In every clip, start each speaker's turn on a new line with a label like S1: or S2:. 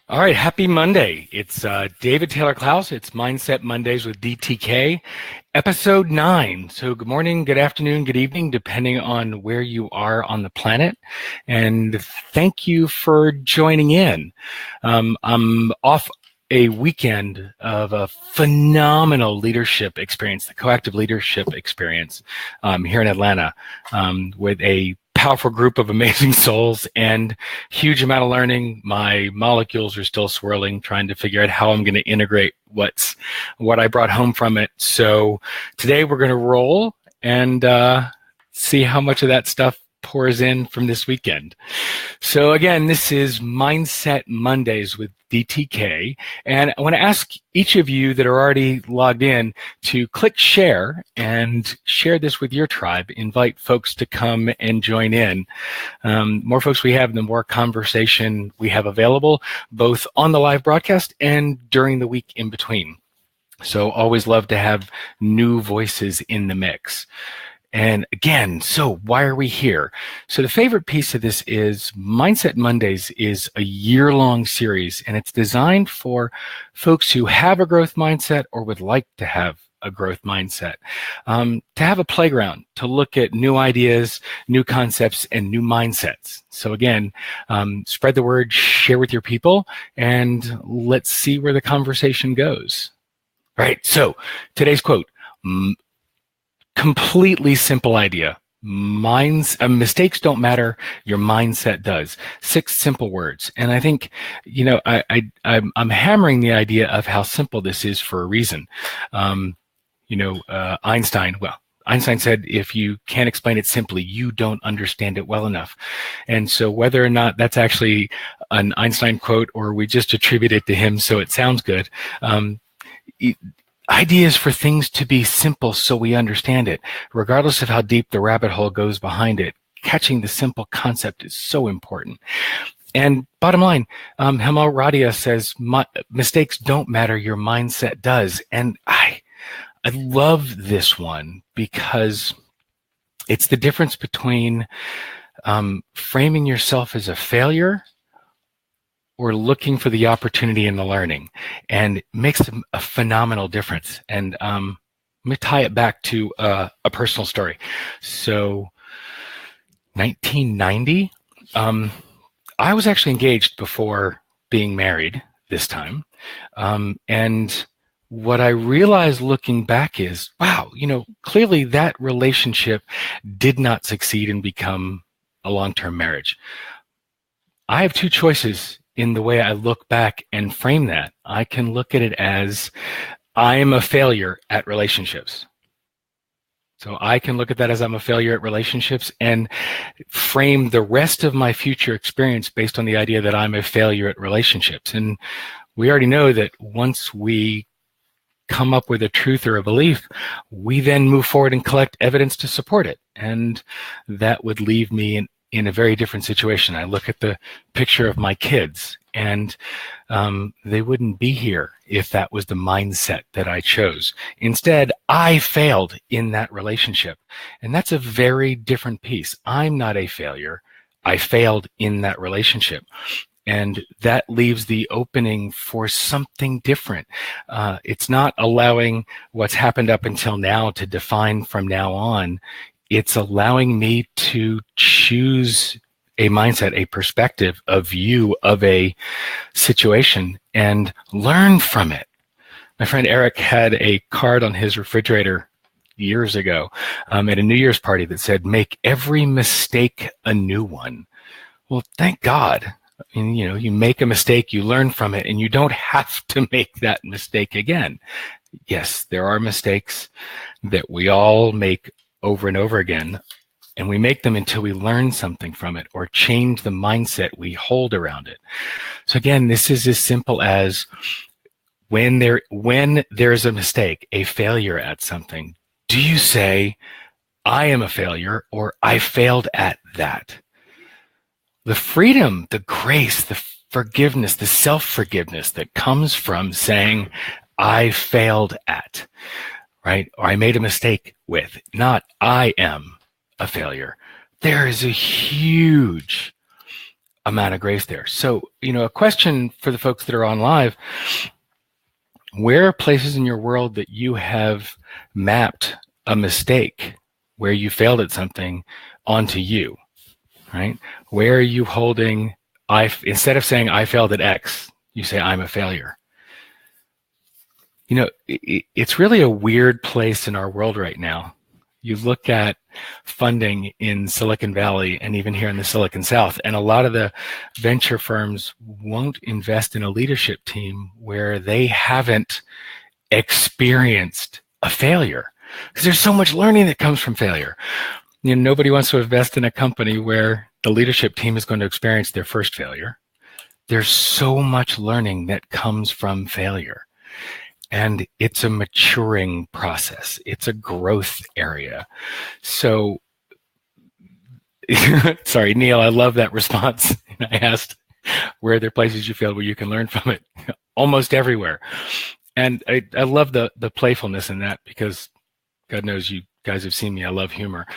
S1: All right, happy Monday. It's David Taylor Klaus. It's Mindset Mondays with DTK, episode 9. So good morning, good afternoon, good evening, depending on where you are on the planet. And thank you for joining in. I'm off a weekend of a phenomenal leadership experience, the Coactive Leadership Experience here in Atlanta, with a powerful group of amazing souls and huge amount of learning. My molecules are still swirling, trying to figure out how I'm going to integrate what I brought home from it. So today we're going to roll and see how much of that stuff pours in from this weekend. So again, this is Mindset Mondays with DTK, and I want to ask each of you that are already logged in to click share and share this with your tribe. Invite folks to come and join in. More folks we have, the more conversation we have available, both on the live broadcast and during the week in between. So always love to have new voices in the mix. And again, so why are we here? So the favorite piece of this is Mindset Mondays is a year-long series, and it's designed for folks who have a growth mindset or would like to have a growth mindset, to have a playground, to look at new ideas, new concepts, and new mindsets. So again, spread the word, share with your people, and let's see where the conversation goes. All right, so today's quote. Completely simple idea. Mistakes don't matter. Your mindset does. 6 simple words. And I think, I'm hammering the idea of how simple this is for a reason. Einstein said, if you can't explain it simply, you don't understand it well enough. And so whether or not that's actually an Einstein quote or we just attribute it to him so it sounds good, ideas for things to be simple so we understand it, regardless of how deep the rabbit hole goes behind it. Catching the simple concept is so important. And bottom line, Hemal Radia says, mistakes don't matter, your mindset does. And I love this one because it's the difference between framing yourself as a failure or looking for the opportunity in the learning, and it makes a phenomenal difference. And let me tie it back to a personal story. So 1990, I was actually engaged before being married this time. And what I realized looking back is, wow, clearly that relationship did not succeed and become a long-term marriage. I have 2 choices in the way I look back and frame that. I can look at it as I am a failure at relationships. So I can look at that as I'm a failure at relationships and frame the rest of my future experience based on the idea that I'm a failure at relationships. And we already know that once we come up with a truth or a belief, we then move forward and collect evidence to support it. And that would leave me in a very different situation. I look at the picture of my kids, and they wouldn't be here if that was the mindset that I chose. Instead, I failed in that relationship. And that's a very different piece. I'm not a failure. I failed in that relationship. And that leaves the opening for something different. It's not allowing what's happened up until now to define from now on. It's allowing me to choose a mindset, a perspective, a view of a situation and learn from it. My friend Eric had a card on his refrigerator years ago at a New Year's party that said, "Make every mistake a new one." Well, thank God. I mean, you make a mistake, you learn from it, and you don't have to make that mistake again. Yes, there are mistakes that we all make over and over again, and we make them until we learn something from it or change the mindset we hold around it. So again, this is as simple as when there's a mistake, a failure at something, do you say, I am a failure, or I failed at that? The freedom, the grace, the forgiveness, the self-forgiveness that comes from saying, I failed at, right? Or I made a mistake with, not I am a failure. There is a huge amount of grace there. So, a question for the folks that are on live: where are places in your world that you have mapped a mistake where you failed at something onto you, right? Where are you holding, instead of saying I failed at X, you say I'm a failure? It's really a weird place in our world right now. You look at funding in Silicon Valley and even here in the Silicon South, and a lot of the venture firms won't invest in a leadership team where they haven't experienced a failure, because there's so much learning that comes from failure. Nobody wants to invest in a company where the leadership team is going to experience their first failure. There's so much learning that comes from failure. And it's a maturing process. It's a growth area. So, sorry, Neil, I love that response. I asked, where are there places you failed where you can learn from it? Almost everywhere. And I love the playfulness in that, because God knows you guys have seen me. I love humor.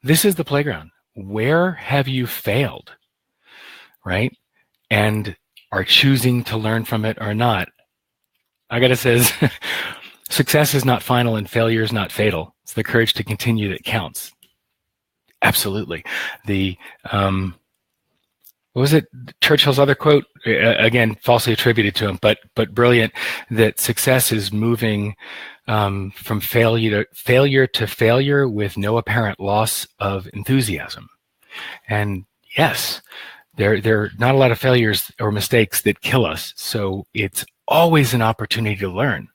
S1: This is the playground. Where have you failed, right? And are choosing to learn from it or not? Agata says, success is not final and failure is not fatal. It's the courage to continue that counts. Absolutely. What was it? Churchill's other quote, again, falsely attributed to him, but brilliant, that success is moving from failure to failure with no apparent loss of enthusiasm. And yes, there are not a lot of failures or mistakes that kill us. So it's always an opportunity to learn.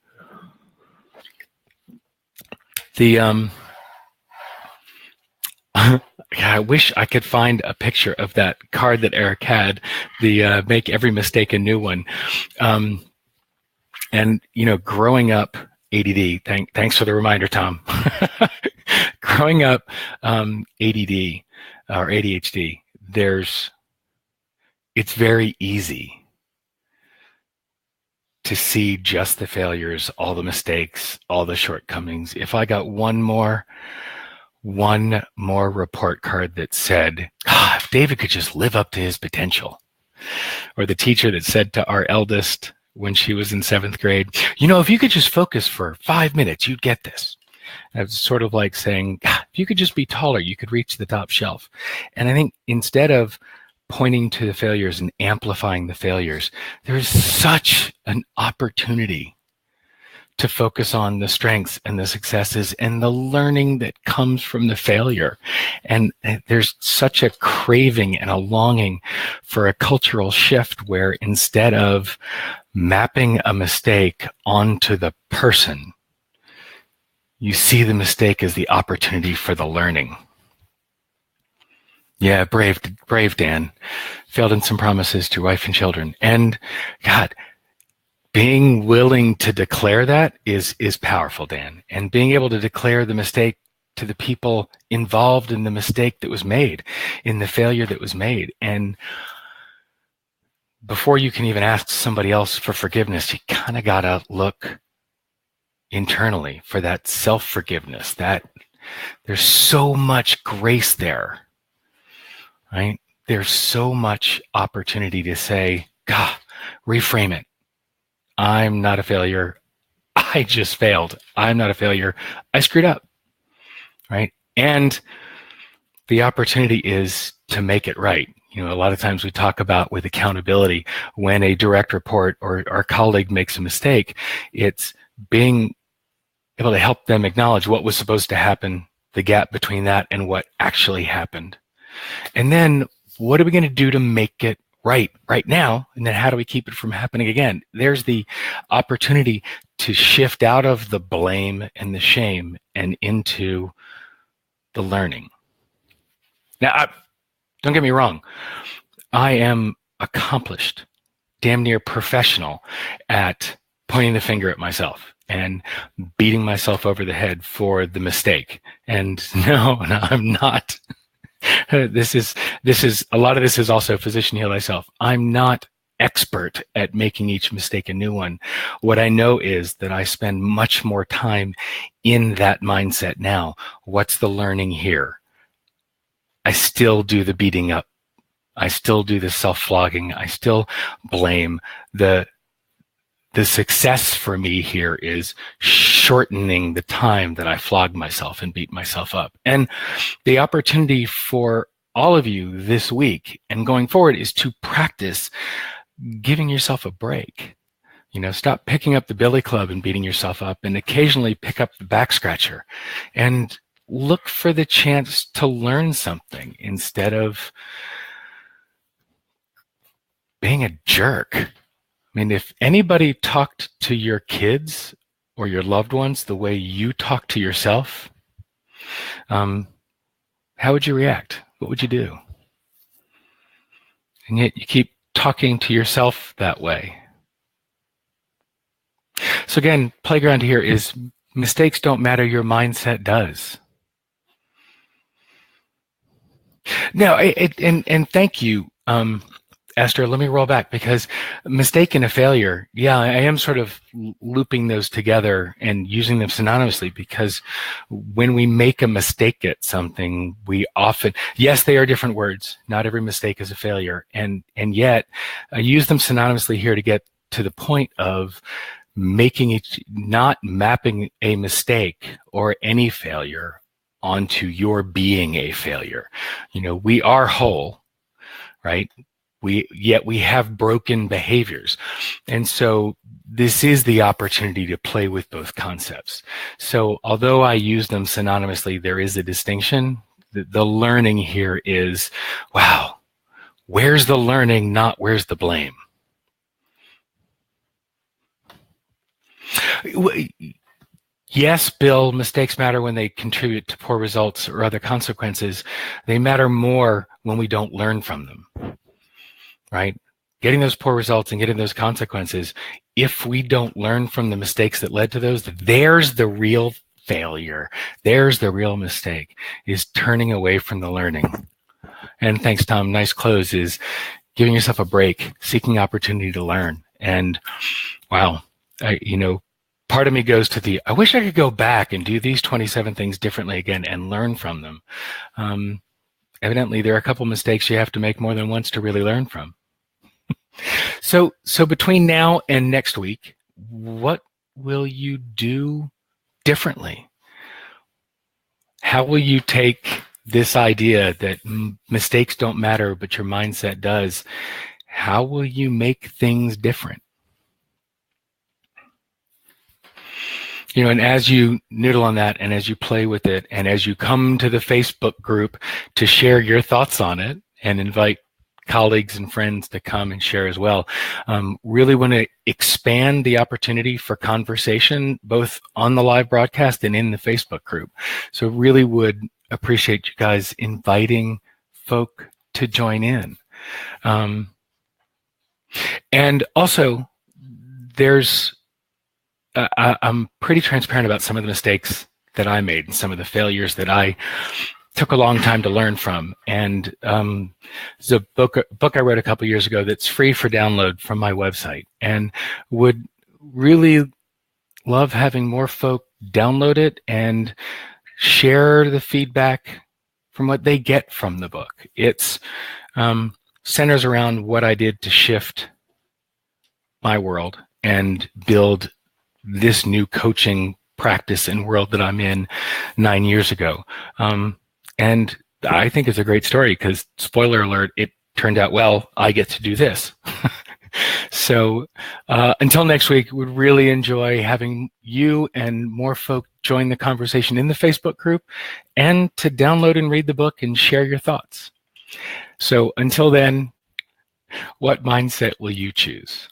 S1: I wish I could find a picture of that card that Eric had, the make every mistake a new one. And, growing up ADD, thanks for the reminder, Tom. Growing up ADD or ADHD, it's very easy to see just the failures, all the mistakes, all the shortcomings. If I got one more report card that said, if David could just live up to his potential, or the teacher that said to our eldest when she was in 7th grade, if you could just focus for 5 minutes, you'd get this. It's sort of like saying, if you could just be taller, you could reach the top shelf. And I think instead of pointing to the failures and amplifying the failures, there's such an opportunity to focus on the strengths and the successes and the learning that comes from the failure. And there's such a craving and a longing for a cultural shift where instead of mapping a mistake onto the person, you see the mistake as the opportunity for the learning. Yeah, brave Dan. Failed in some promises to wife and children. And God, being willing to declare that is powerful, Dan. And being able to declare the mistake to the people involved in the mistake that was made, in the failure that was made. And before you can even ask somebody else for forgiveness, you kind of got to look internally for that self-forgiveness. That there's so much grace there, right? There's so much opportunity to say, God, reframe it. I'm not a failure. I just failed. I'm not a failure. I screwed up, right? And the opportunity is to make it right. A lot of times we talk about with accountability, when a direct report or our colleague makes a mistake, it's being able to help them acknowledge what was supposed to happen, the gap between that and what actually happened. And then what are we going to do to make it right now? And then how do we keep it from happening again? There's the opportunity to shift out of the blame and the shame and into the learning. Now, don't get me wrong. I am accomplished, damn near professional at pointing the finger at myself and beating myself over the head for the mistake. And no, I'm not. This is a lot of this is also physician heal thyself. I'm not expert at making each mistake a new one. What I know is that I spend much more time in that mindset now. What's the learning here? I still do the beating up. I still do the self-flogging. I still blame. The success for me here is shortening the time that I flog myself and beat myself up. And the opportunity for all of you this week and going forward is to practice giving yourself a break. Stop picking up the billy club and beating yourself up, and occasionally pick up the back scratcher and look for the chance to learn something instead of being a jerk. I mean, if anybody talked to your kids or your loved ones the way you talk to yourself, how would you react? What would you do? And yet you keep talking to yourself that way. So again, playground here is mistakes don't matter, your mindset does. Now, and thank you, Esther. Let me roll back, because mistake and a failure, yeah, I am sort of looping those together and using them synonymously, because when we make a mistake at something, we often, yes, they are different words. Not every mistake is a failure. And yet I use them synonymously here to get to the point of making it, not mapping a mistake or any failure onto your being a failure. We are whole, right? Yet we have broken behaviors. And so this is the opportunity to play with both concepts. So although I use them synonymously, there is a distinction. The learning here is, wow, where's the learning, not where's the blame? Yes, Bill, mistakes matter when they contribute to poor results or other consequences. They matter more when we don't learn from them, right? Getting those poor results and getting those consequences, if we don't learn from the mistakes that led to those, there's the real failure. There's the real mistake, is turning away from the learning. And thanks, Tom. Nice close is giving yourself a break, seeking opportunity to learn. And wow, part of me goes to I wish I could go back and do these 27 things differently again and learn from them. Evidently, there are a couple mistakes you have to make more than once to really learn from. So between now and next week, what will you do differently? How will you take this idea that mistakes don't matter, but your mindset does? How will you make things different? And as you noodle on that, and as you play with it, and as you come to the Facebook group to share your thoughts on it and invite colleagues and friends to come and share as well, really want to expand the opportunity for conversation, both on the live broadcast and in the Facebook group. So really would appreciate you guys inviting folk to join in. And also, I'm pretty transparent about some of the mistakes that I made and some of the failures that I took a long time to learn from. And it's a book I wrote a couple years ago that's free for download from my website, and would really love having more folk download it and share the feedback from what they get from the book. It's centers around what I did to shift my world and build this new coaching practice and world that I'm in 9 years ago. And I think it's a great story because, spoiler alert, it turned out well. I get to do this. So until next week, would really enjoy having you and more folk join the conversation in the Facebook group, and to download and read the book and share your thoughts. So until then, what mindset will you choose?